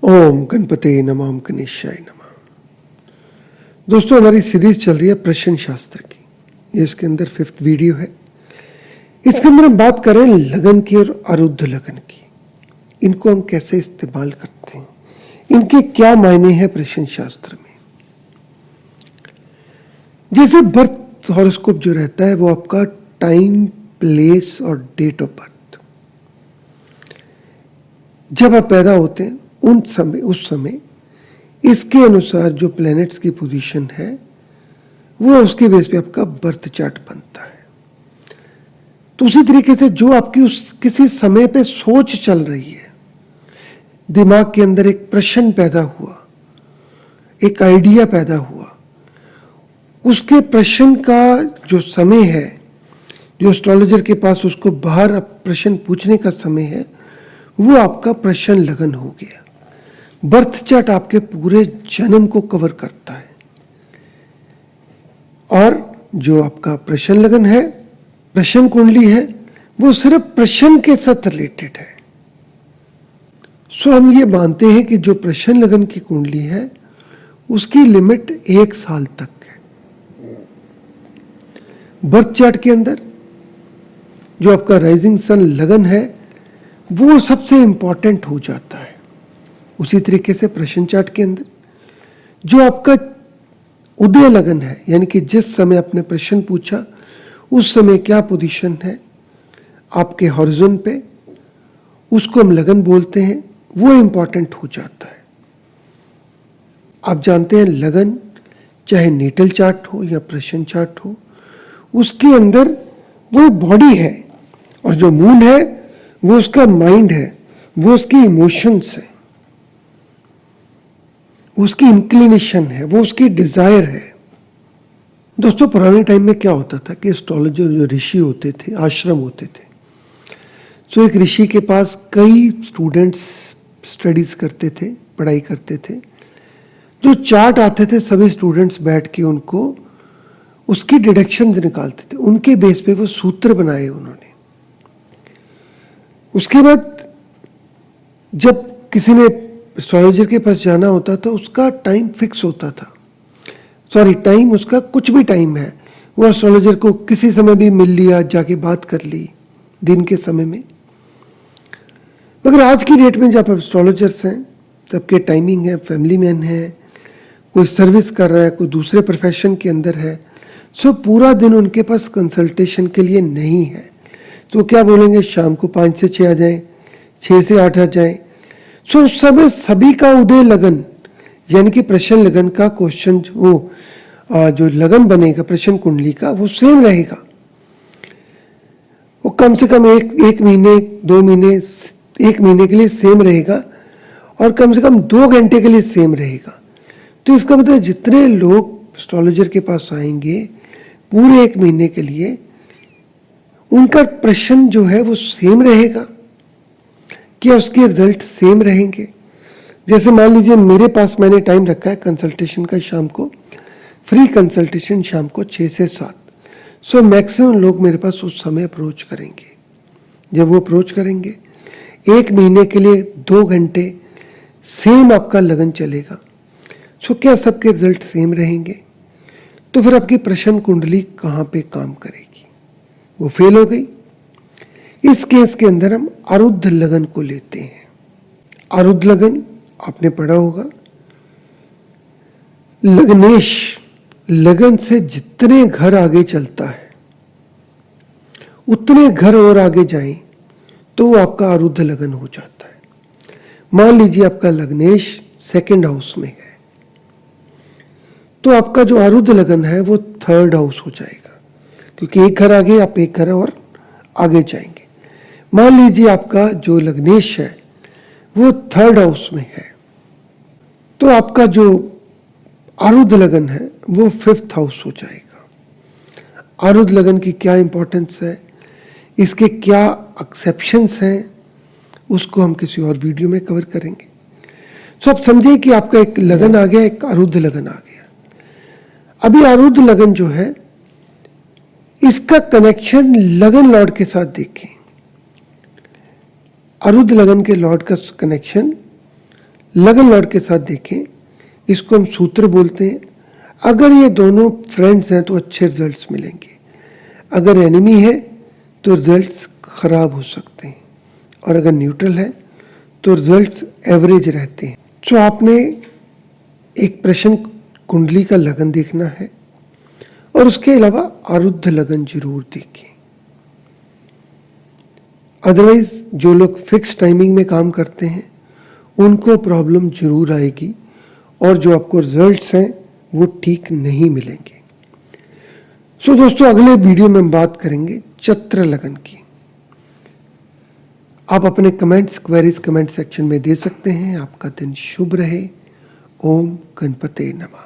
ओम गणपते नमः, ओम गणेशाय नमः। दोस्तों, हमारी सीरीज चल रही है प्रश्न शास्त्र की। ये इसके अंदर 5th वीडियो है। इसके अंदर हम बात कर रहे हैं लगन की और अरुद्ध लगन की। इनको हम कैसे इस्तेमाल करते हैं, इनके क्या मायने हैं प्रश्न शास्त्र में। जैसे बर्थ हॉरोस्कोप जो रहता है वो आपका टाइम, प्लेस और डेट ऑफ बर्थ, जब आप पैदा होते हैं उस समय इसके अनुसार जो प्लैनेट्स की पोजीशन है वो उसके बेस पे आपका बर्थ चार्ट बनता है। तो उसी तरीके से जो आपकी उस किसी समय पे सोच चल रही है, दिमाग के अंदर एक प्रश्न पैदा हुआ, एक आइडिया पैदा हुआ, उसके प्रश्न का जो समय है, जो एस्ट्रोलॉजर के पास उसको बाहर प्रश्न पूछने का समय है, वो आपका प्रश्न लगन हो गया। बर्थ चार्ट आपके पूरे जन्म को कवर करता है। और जो आपका प्रश्न लगन है, प्रश्न कुंडली है, वो सिर्फ प्रश्न के साथ रिलेटेड है। सो हम ये मानते हैं कि जो प्रश्न लगन की कुंडली है उसकी लिमिट 1 साल तक है। बर्थ चार्ट के अंदर जो आपका राइजिंग सन लगन है वो सबसे इंपॉर्टेंट हो जाता है। उसी तरीके से प्रश्न चार्ट के अंदर जो आपका उदय लगन है, यानी कि जिस समय आपने प्रश्न पूछा उस समय क्या पोजीशन है आपके हॉरिजॉन पे, उसको हम लगन बोलते हैं, वो इंपॉर्टेंट हो जाता है। आप जानते हैं लगन चाहे नेटल चार्ट हो या प्रश्न चार्ट हो, उसके अंदर वो बॉडी है और जो मून है वो उसका माइंड है, वो उसकी इमोशंस है, उसकी इंक्लिनेशन है, वो उसकी डिजायर है। दोस्तों, पुराने टाइम में क्या होता था कि एस्ट्रोलॉजर जो ऋषि होते थे, आश्रम होते थे, तो एक ऋषि के पास कई स्टूडेंट्स स्टडीज करते थे, पढ़ाई करते थे। जो चार्ट आते थे सभी स्टूडेंट्स बैठ के उनको उसकी डिडक्शंस निकालते थे। उनके बेस पे वो सूत्र बनाए उन्होंने। उसके बाद जब किसी ने एस्ट्रोलॉजर के पास जाना होता था, उसका टाइम फिक्स होता था। टाइम उसका कुछ भी टाइम है, वो एस्ट्रोलॉजर को किसी समय भी मिल लिया, जाके बात कर ली दिन के समय में। मगर आज की डेट में जब एस्ट्रोलॉजर्स हैं, सबके टाइमिंग है, फैमिली मैन है, कोई सर्विस कर रहा है, कोई दूसरे प्रोफेशन के अंदर है, सो पूरा दिन उनके पास कंसल्टेशन के लिए नहीं है। तो क्या बोलेंगे, शाम को 5 से 6 आ जाएं, 6 से 8 आ जाएं। सो उस समय सभी का उदय लगन यानी कि प्रश्न लगन का क्वेश्चन, वो जो लगन बनेगा प्रश्न कुंडली का, वो सेम रहेगा। वो कम से कम एक महीने, 2 महीने, 1 महीने के लिए सेम रहेगा और कम से कम 2 घंटे के लिए सेम रहेगा। तो इसका मतलब जितने लोग एस्ट्रोलॉजर के पास आएंगे पूरे 1 महीने के लिए, उनका प्रश्न जो है वो सेम रहेगा। क्या उसके रिजल्ट सेम रहेंगे? जैसे मान लीजिए मेरे पास मैंने टाइम रखा है कंसल्टेशन का, शाम को फ्री कंसल्टेशन, शाम को 6 से 7। सो मैक्सिमम लोग मेरे पास उस समय अप्रोच करेंगे। जब वो अप्रोच करेंगे 1 महीने के लिए 2 घंटे सेम आपका लगन चलेगा। सो क्या सबके रिजल्ट सेम रहेंगे? तो फिर आपकी प्रश्न कुंडली कहाँ पे काम करेगी? वो फेल हो गई। इस केस के अंदर हम अरुद्ध लगन को लेते हैं। अरुद्ध लगन आपने पढ़ा होगा, लग्नेश लगन से जितने घर आगे चलता है उतने घर और आगे जाएं तो आपका अरुद्ध लगन हो जाता है। मान लीजिए आपका लग्नेश 2nd हाउस में है, तो आपका जो अरुद्ध लगन है वो 3rd हाउस हो जाएगा, क्योंकि एक घर आगे आप एक घर और आगे जाएंगे। मान लीजिए आपका जो लग्नेश है वो 3rd हाउस में है, तो आपका जो अरुद्ध लगन है वो 5th हाउस हो जाएगा। अरुद्ध लगन की क्या इंपॉर्टेंस है, इसके क्या एक्सेप्शंस हैं, उसको हम किसी और वीडियो में कवर करेंगे। सो आप समझिए कि आपका एक लगन आ गया, एक अरुद्ध लगन आ गया। अभी अरुद्ध लगन जो है इसका कनेक्शन लगन लॉर्ड के साथ देखें। अरुद्ध लगन के लॉर्ड का कनेक्शन लगन लॉर्ड के साथ देखें, इसको हम सूत्र बोलते हैं। अगर ये दोनों फ्रेंड्स हैं तो अच्छे रिजल्ट्स मिलेंगे, अगर एनिमी है तो रिजल्ट्स खराब हो सकते हैं, और अगर न्यूट्रल है तो रिजल्ट्स एवरेज रहते हैं। तो आपने एक प्रश्न कुंडली का लगन देखना है और उसके अलावा आरुद्ध लगन जरूर देखें। अदरवाइज जो लोग फिक्स टाइमिंग में काम करते हैं उनको प्रॉब्लम जरूर आएगी और जो आपको रिजल्ट्स हैं वो ठीक नहीं मिलेंगे। सो दोस्तों, अगले वीडियो में हम बात करेंगे चत्र लगन की। आप अपने कमेंट्स, क्वेरीज कमेंट सेक्शन में दे सकते हैं। आपका दिन शुभ रहे। ओम गणपते नमः।